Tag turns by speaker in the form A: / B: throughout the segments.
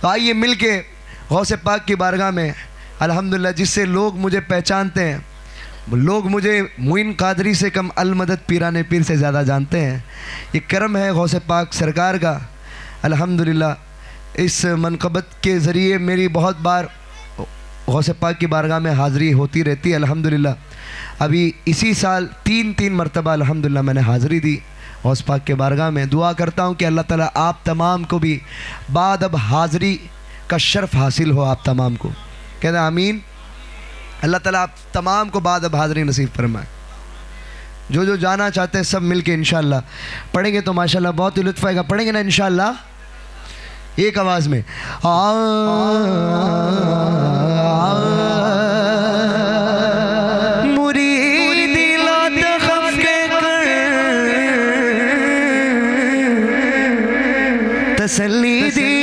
A: تو آئیے مل کے غوث پاک کی بارگاہ میں الحمدللہ جس سے لوگ مجھے پہچانتے ہیں، لوگ مجھے معین قادری سے کم المدد پیران پیر سے زیادہ جانتے ہیں، یہ کرم ہے غوث پاک سرکار کا الحمدللہ۔ اس منقبت کے ذریعے میری بہت بار غوث پاک کی بارگاہ میں حاضری ہوتی رہتی ہے الحمدللہ۔ ابھی اسی سال تین مرتبہ الحمدللہ میں نے حاضری دی غوث پاک کے بارگاہ میں۔ دعا کرتا ہوں کہ اللہ تعالیٰ آپ تمام کو بھی بعد اب حاضری کا شرف حاصل ہو، آپ تمام کو کہتے ہیں آمین۔ اللہ تعالیٰ آپ تمام کو بعد اب حاضری نصیب فرمائے۔ جو جانا چاہتے ہیں سب مل کے انشاءاللہ پڑھیں گے تو ماشاءاللہ بہت ہی لطف آئے گا۔ پڑھیں گے نا انشاءاللہ ایک آواز میں تسلی دی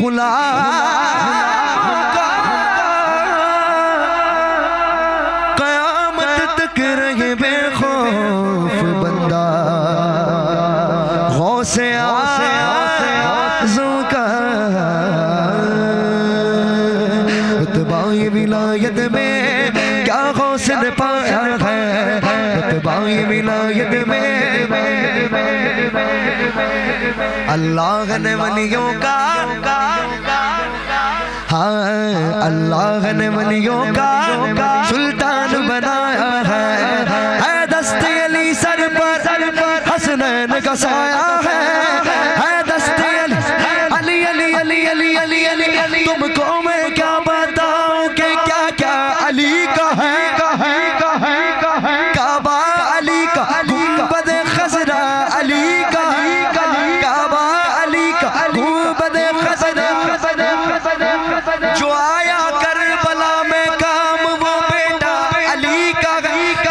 A: غلام کا قیامت تک رہے بے خوف بندہ غوث اعظم کا رتبہ ولایت میں کیا غوث نے پایا ہے، رتبہ ولایت میں اللہ نے ولیوں کا، ہاں اللہ نے ولیوں کا سلطان بنایا ہے، اے دست علی سر پر حسنین کا سایہ ہے، دست علی علی علی علی علی علی علی تم کو میں کیا بتاؤں کہ کیا کیا علی کا ہے، کعبہ علی کا، گنبد خضرا علی کا، کعبہ علی کا، گنبد خضرا، جو آیا کربلا میں کام وہ بیٹا علی کا،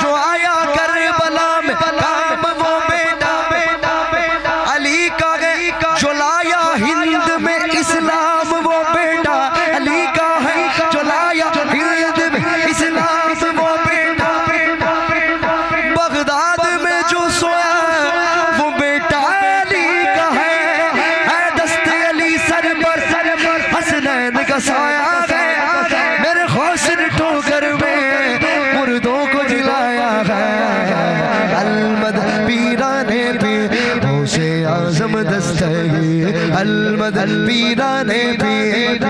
A: جو آیا کربلا میں کام وہ بیٹا علی کا، جو لایا ہند میں اسلام وہ بیٹا علی کا ہے، جو لایا ہند میں اسلام وہ بیٹا، بغداد میں جو سویا وہ بیٹا علی کا ہے، اے دست علی سر پر حسنین کا سایہ ہے، میرے غوث نے ٹھوکر میں مردوں کو جلایا ہے، المدد پیران پیر غوث اعظم دستگیر، المدد پیران پیر،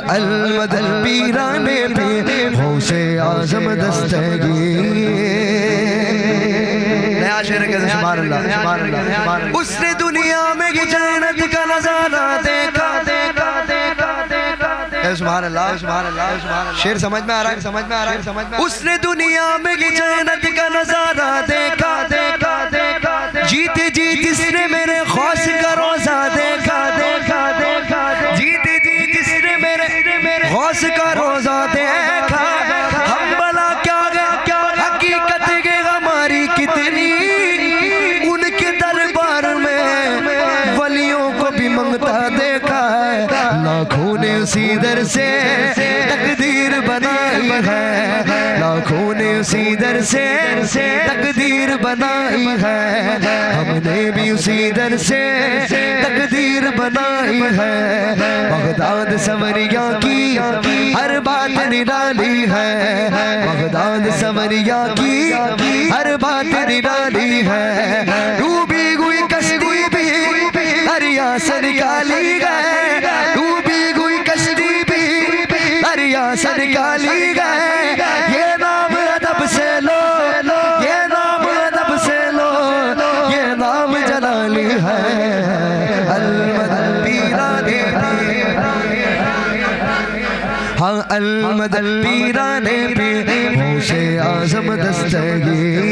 A: المدد پیران پیر غوث اعظم دستگیر۔ نیا شعر کہتے ہیں سبحان اللہ، اس نے دنیا میں کی جنت کا نظارہ دیکھا، سبحان اللہ سبحان اللہ، شعر سمجھ میں آ رہا ہے، اس نے دنیا میں کی جنت کا نظارہ دیکھا، جیتے جی جس نے میرے غوث کا روزہ دیکھا، جیتے جی جس نے میرے غوث کا روزہ دیکھا، ہم بلا کیا حقیقت ہے ہماری کتنی، ان کے دربار میں ولیوں کو بھی منگتا دیکھا ہے، لاکھوں نے اسی در سے تقدیر بنائی ہے، لاکھوں نے اسی در سے تقدیر بنائی ہے، ہم نے بھی اسی در سے تقدیر بنائی ہے، بغداد سمریا کی ہر بات نرالی ہے، بغداد سمریا کی ہر بات نرالی ہے، ڈوبی ہوئی کشتی بھی دریا سے نکالی گئے، ڈوبی ہوئی کشتی بھی دریا سے نکالی گئے، یہ نام ادب سے لو، یہ نام ادب سے لو، یہ نام جلالی ہے، المدد پیران پیر، ہاں المدد پیران پیر غوث اعظم دستگیر۔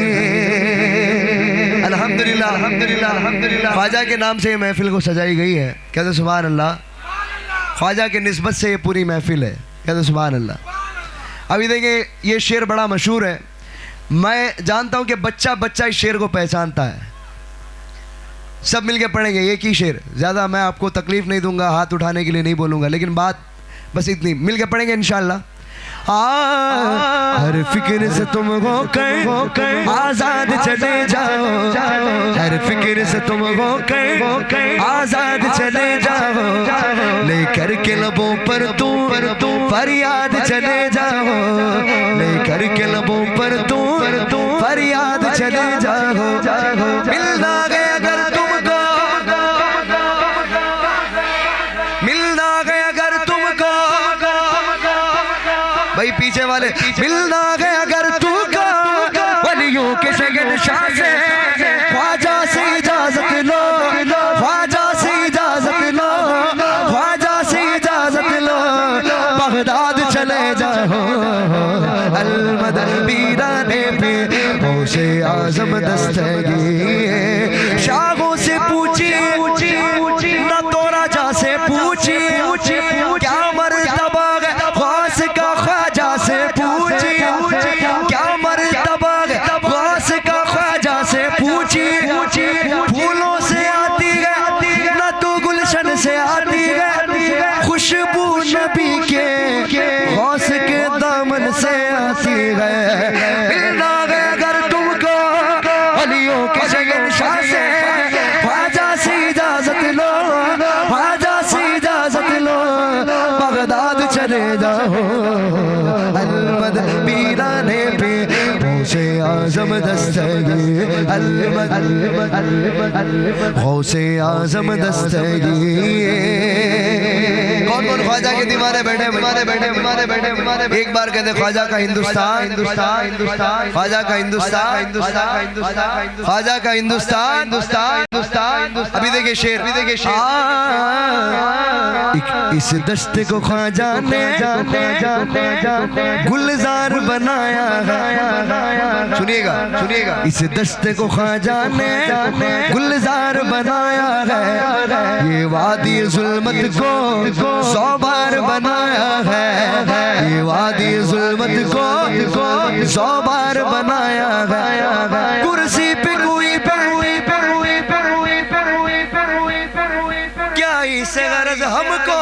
A: الحمدللہ خواجہ کے نام سے یہ محفل کو سجائی گئی ہے، کہتے سبحان اللہ، خواجہ کے نسبت سے یہ پوری محفل ہے، کہتے سبحان اللہ۔ ابھی دیکھیں یہ شعر بڑا مشہور ہے، میں جانتا ہوں کہ بچہ اس شعر کو پہچانتا ہے، سب مل کے پڑھیں گے ایک ہی شعر، زیادہ میں آپ کو تکلیف نہیں دوں گا، ہاتھ اٹھانے کے لیے نہیں بولوں گا، لیکن بات بس اتنی، مل کے پڑھیں گے انشاءاللہ۔ ہر فکر سے تم ہو کر آزاد چلے جاؤ، ہر فکر سے تم ہو کر آزاد چلے جاؤ، لے کر کے لبوں پر تم فریاد چلے جاؤ، لے کر کے لبوں پر تم فریاد چلے جاؤ، ملنا گیا اگر تم کو، ملنا گیا اگر تم کو، بھائی پیچھے والے، ملنا گیا اگر تم کو ولیوں کے شہنشاہ سے، خواجہ سے اجازت لو، خواجہ سے اجازت لو، خواجہ سے اجازت لو، بغداد چلے جاؤ، المدد پیرانے پہ غوث اعظم دستگیر، شاہوں سے پوچھی نہ تو راجہ سے پوچھی، کیا مرتبہ غوث کا خواجہ سے پوچھی، کیا مرتبہ غوث کا خواجہ سے پوچھی، پھولوں سے آتی ہے نہ تو گلشن سے آتی ہے، خوشبو نبی کے غوث کے دامن سے آتی ہے، ملنا ہے اگر تم کو ولیوں کے شہنشاہ سے، خواجہ سے اجازت لو، خواجہ سے اجازت لو، بغداد چلے جاؤ، المدد پیرانے پہ غوث اعظم دستگیر، غوث اعظم دستگیر، کون کون خواجہ کے دیوانے بیٹھے، ایک بار کہتے خواجہ کا ہندوستان، خواجہ کا ہندوستان، خواجہ کا ہندوستان، ابھی دیکھیں شیر، اس دشت کو خواجہ نے گلزار بنایا ہے، سنیے گا، اس دشت کو خواجہ نے گلزار بنایا ہے، یہ وادی ظلمت کو سوبار بنایا ہے، یہ وادی ظلمت کو سوبار بنایا ہے، کرسی پہ کوئی کیا اس غرض ہم کو،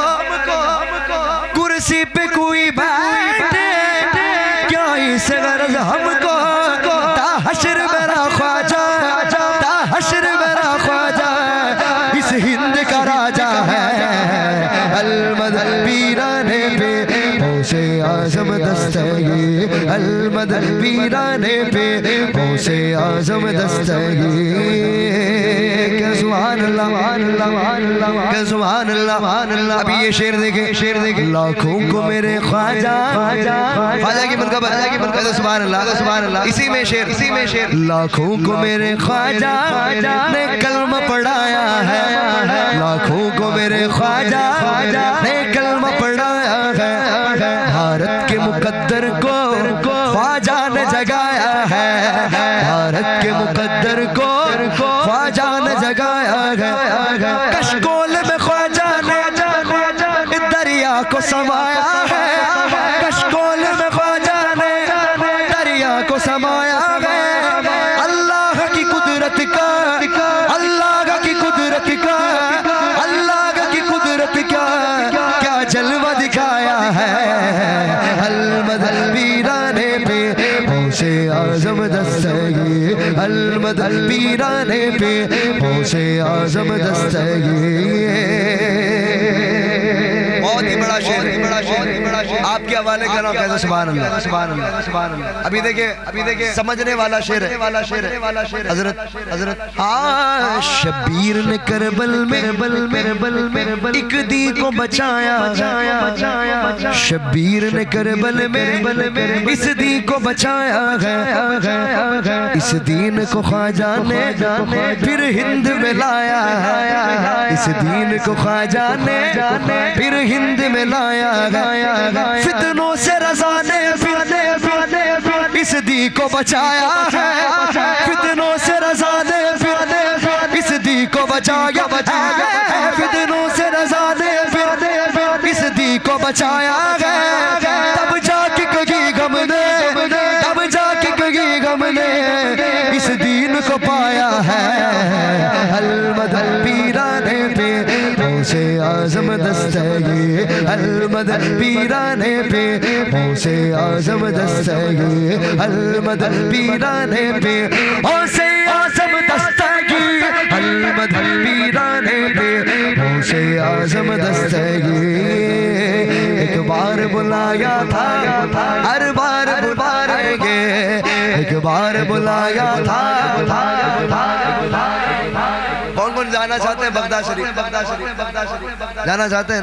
A: کرسی پہ کوئی بیٹھے کیا اس غرض ہم کو، تا حشر میرا خواجہ، تا حشر میرا خواجہ اس ہند کا راجہ ہے، المدد پیرانے پہ غوث اعظم دستگیر، المدد پیرانے پہ غوث اعظم دستگیر، کہ سبحان اللہ، کہ سبحان اللہ، ابھی یہ شیر دیکھیں، لاکھوں کو میرے خواجہ، خواجہ کی منقبت، سبحان اللہ، اسی میں شیر، لاکھوں کو میرے خواجہ نے کلمہ پڑھایا ہے، لاکھوں کو میرے خواجہ نے کلمہ پڑھایا ہے، بھارت کے مقدر کو خواجہ نے جگایا ہے، بھارت کے مقدر کو خواجہ نے جگایا ہے، کشکول میں خواجہ نے دریا کو سمایا ہے، کشکول میں خواجہ نے دریا کو سمایا ہے، اللہ کی قدرت کا، اللہ کی قدرت کا، اللہ کی قدرت کا کیا جلوہ دکھایا ہے، المدد پیرانے پہ غوث اعظم دستگیر، المدد پیرانے پہ غوث اعظم دستگیر، بہت ہی بڑا شیر، آپ کے حوالے کر رہا ہوں، کہتے سبحان اللہ، سبحان اللہ، ابھی دیکھیں سمجھنے والا شیر ہے، حضرت شبیر نے کربل میں ایک دی کو بچایا، شبیر نے کربل میں اس دی کو بچایا ہے، اس دین کو خواجہ نے پھر ہند میں لایا ہے، اس دین کو خواجہ نے پھر ہند میں لایا ہے، فتنوں سے رضا نے پھر اس دی کو بچایا ہے، فتنوں سے رضا نے پھر اس دی کو بچایا ہے، فتنوں سے رضا نے پھر اس دی کو بچایا ہے، تب جا کے کہیں غم نے، تب جا کے کہیں غم نے اس دین کو پایا ہے، المدد پیرانے پہ غوث اعظم دستگی المدد پیرانے پہ غوث اعظم دستگی المدد پیرانے پہ غوث اعظم دستگی المدد پیرانے پہ غوث اعظم دستگی ایک بار بلایا تھا ہر بار بلائیں گے ایک بار بلایا تھا کون کون جانا چاہتے ہیں بغداد شریف جانا چاہتے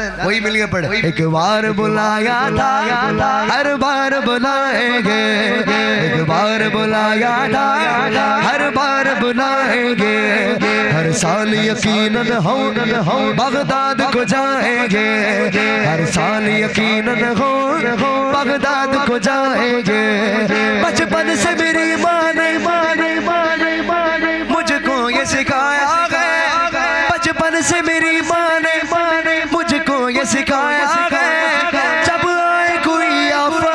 A: ہیں وہی مل کے پڑھے ایک بار بلایا تھا ہر بار بلائیں گے ایک بار بلایا تھا ہر بار بلائیں گے ہر سال یقیناً ہم بغداد کو جائیں گے ہر سال یقیناً ہم بغداد کو جائیں گے بچپن سے میری ماں نے مجھ کو یہ سکھایا گیا بچپن سے میری ماں نے مجھ کو یہ سکھایا گیا جب آئے کوئی آفت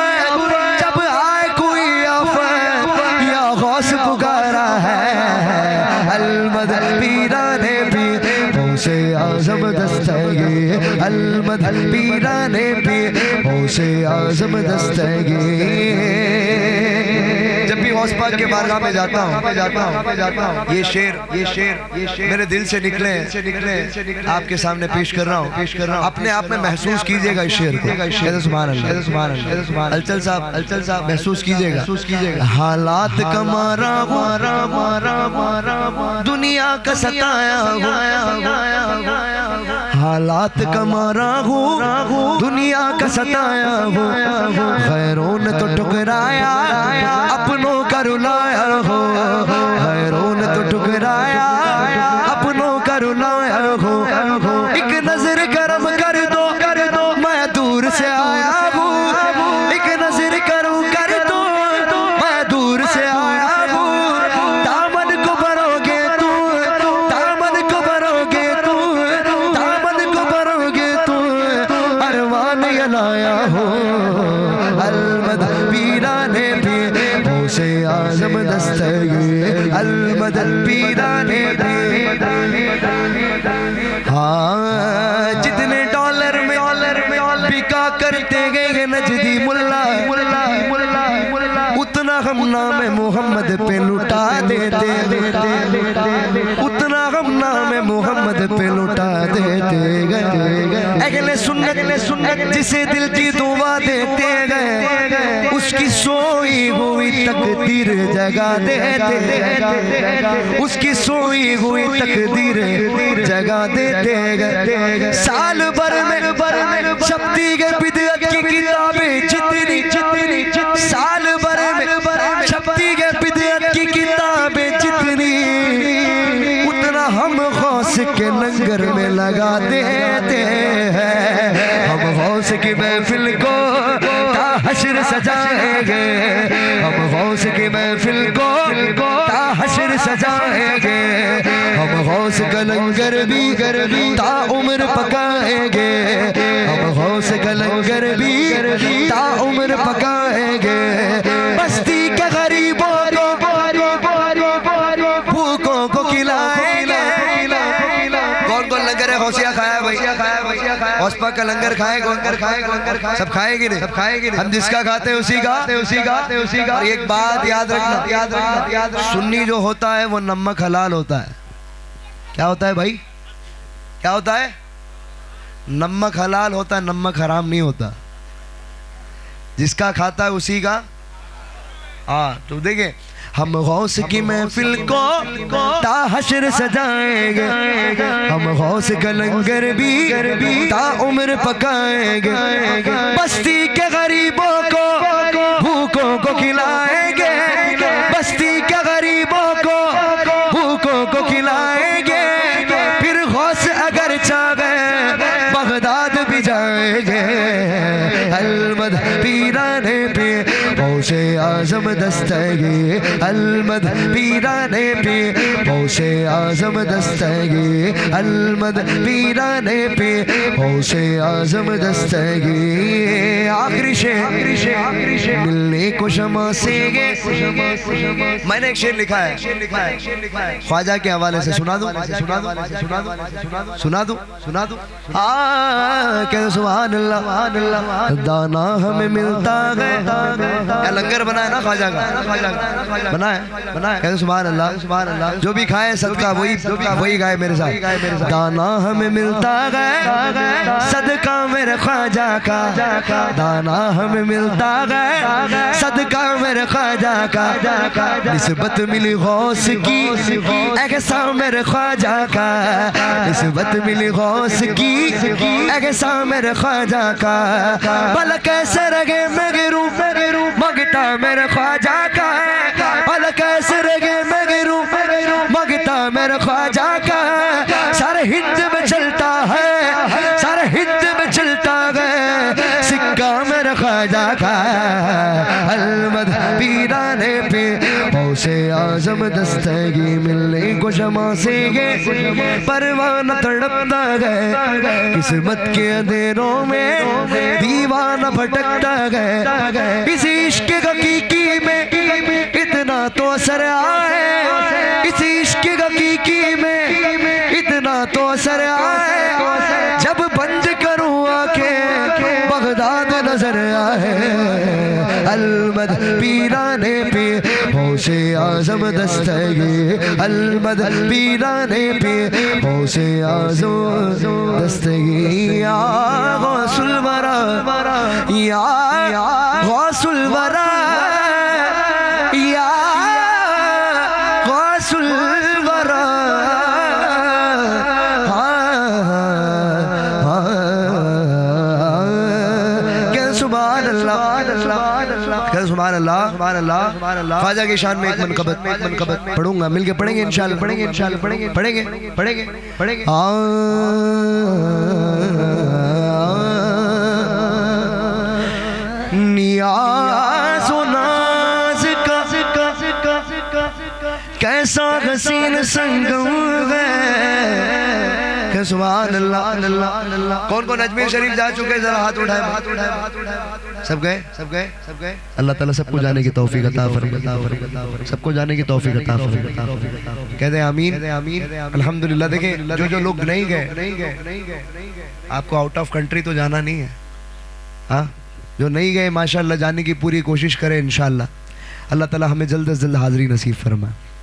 A: یا غوث پکارا ہے المدد پیرانے پہ غوث اعظم دستگی المدد پیرانے پہ غوث اعظم دستگی جب بھی غوث پاک کے بارگاہ میں جاتا ہوں یہ شعر میرے دل سے نکلے آپ کے سامنے پیش کر رہا ہوں اپنے آپ میں محسوس کیجئے گا اس شعر کو سبحان اللہ الچل صاحب محسوس کیجئے گا حالات کا مارا دنیا کا ستایا حالات کا مارا ہوں دنیا کا ستایا ہوں غیروں نے تو ٹکرایا اپنوں کا رلایا ہو غیروں نے تو ٹکرایا اپنوں کا رلایا ہو ایک نظر کرم کر دو میں دور سے آیا ہوں ایک نظر کرم کر دو میں دور سے آیا ہوں دامن کو بھرو گے تو ارمان یہ لایا ہو المدد پیرانے پہ غوث اعظم دستگی المدد پیرانے پہ ہاں جتنے ڈالر میں بکا کرتے گئے نجدی ملا اتنا ہم نام محمد پہ لٹا دیتے اتنا ہم نام محمد پہ لٹا دیتے گئے اہل سنت جسے دل کی دعا دیتے گئے اس کی سوئی ہوئی تقدیر جگا دیتے اس کی سوئی ہوئی تقدیر جگا دیتے گئے سال بھر میں چھپتی گئے بدعت کی کتابیں جتنی سال بھر میں چھپتی گئے بدعت کی کتابیں جتنی اتنا ہم غوث کے لنگر میں لگا دیتے ہیں ہم غوث کی محفل کو تا حشر سجائیں گے ہم غوث کی محفل کو تا حشر سجائیں گے ہم غوث کا لنگر بھی تا عمر پکائیں گے ہم غوث کا لنگر بھی تا عمر پکائیں گے بستی کے غریبوں کو بھوکوں کو کھلائیں گے کون لنگر ہے غوثیہ کھایا بھائی غوث پاک کا لنگر کھائے گا سب کھائے گی نہیں ہم جس کا کھاتے ہیں اسی کا اور ایک بات یاد رکھنا سنی جو ہوتا ہے وہ نمک حلال ہوتا ہے کیا ہوتا ہے بھائی کیا ہوتا ہے نمک حلال ہوتا ہے نمک حرام نہیں ہوتا جس کا کھاتا ہے اسی کا تو دیکھیں ہم غوث کی محفل کو تا حشر سجائیں گے ہم غوث کا لنگر بھی تا عمر پکائیں گے بستی کے غریبوں کو بھوکوں کو کھلائیں گے بستی کے غریبوں کو بھوکوں کو کھلائیں گے پھر غوث اگر چاہے بغداد بھی جائیں گے المدد پیرانے پہ غوث غوث اعظم دستگی المد پیرانے پیر غوث اعظم دستگی المد پیرانے پیر غوث اعظم دستگی آخری شعر ملنے کو شمع سے گے میں نے ایک شعر لکھا ہے خواجہ کے حوالے سے سنا دوں کہ سبحان اللہ دانا ہمیں ملتا ہے کیا لنگر بنا ہے نا خواجہ کا بنا ہے کہ سبحان اللہ جو بھی کھائے صدقہ وہی گائے میرے ساتھ دانا ہمیں ملتا ہے صدقہ میرے خواجہ کا دانا ہمیں ملتا ہے صدقہ میرے خواجہ کا نسبت ملی غوث کی احسان میرے خواجہ کا نسبت ملی غوث کی احسان میرے خواجہ کا بھلا کیسے رگے میں گروں مگتا میرے خواجہ کا بھلا کیسے رگے میں گروں مگتا میرے خواجہ کا سارے ہند میں چلتا ہے سارے ہند میں چلتا ہے سکہ میرے خواجہ کا المد پیرانے پہ غوث اعظم دستگی ملنے کو شمع سے گے پروانہ تڑپتا ہے قسمت کے اندھیروں میں دیوانہ بھٹکتا ہے اس عشق حقیقی میں اتنا تو اثر آئے اس عشق حقیقی میں اتنا تو اثر آئے جب بند کروں آنکھیں بغداد نظر آئے المد پیرانے پہ غوث اعظم دستگی المد پیرانے پہ غوث اعظم دستگی یا غوث الورا یا غوث الورا یا غوث الورا کہ سبحان اللہ خواجہ کی شان میں ایک منقبت پڑھوں گا مل کے پڑھیں گے انشاءاللہ پڑھیں گے نیاز و ناز کا کیسا حسین سنگم ہے کہ سبحان اللہ کون کون اجمیر شریف جا چکے ذرا ہاتھ اٹھائے سب گئے اللہ تعالیٰ سب کو جانے کی توفیق عطا فرمائے سب کو جانے کی توفیق عطا فرمائے کہتے ہیں آمین الحمدللہ دیکھیں جو لوگ نہیں گئے آپ کو آؤٹ آف کنٹری تو جانا نہیں ہے ہاں جو نہیں گئے ماشاءاللہ جانے کی پوری کوشش کریں انشاءاللہ اللہ تعالیٰ ہمیں جلد از جلد حاضری نصیب فرمائے